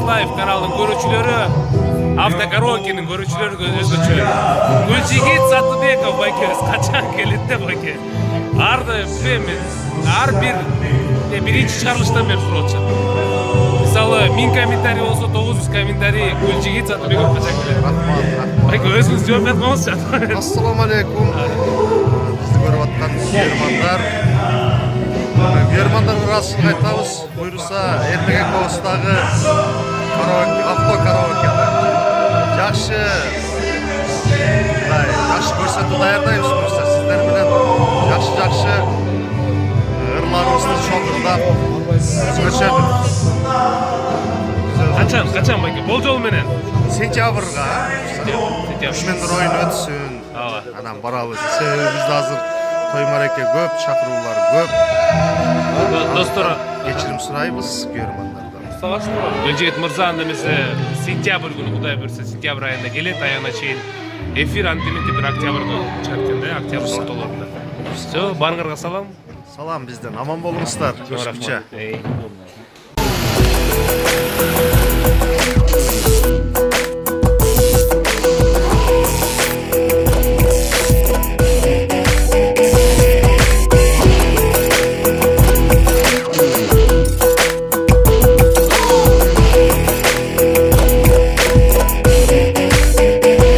Лайв каналының көрүүчүлөрү, Автокараокенин көрүүчүлөрү өзгөчө. Гүлжигит Сатыбеков байкебиз качан келет деп байке. Арды билем, ар бир биринчи чыгарылыштан бери сурап атышат. Мисалы, 1000 комментарий болсо 900 комментарий Гүлжигит Сатыбеков качан келет. Рахмат. Байке өзүңүз жооп бермеңизчи. Ассаламу алейкум. Бизди көрүп аткан меймандар. Меймандарга ыраазычылык айтабыз. Буйруса, эртең экөөбүздөгү автокараокеде жакшы көрсөтүү даярдайбыз. Буйруса сиздер менен жакшы ырларыбызды чогулдап өзгөчө Качан байке? Болжол менен. сентябрга Düşmендер ойыны өтсүн. Анан барабыз. Себеби бизде азыр той мареке көп, чакыруулар көп. Достор, Кечирим сурайбыз көрөрмандардан. Гүлжигит мырза немесе сентябрь күнү Кудай буйруса сентябрь айында келет, аягына чейин эфир антименти бир октябрда чыгат экен да, октябрь ортолорунда. Все, баарыңарга салам. Салам бизден, аман болуңуздар. Көрүшкүчө.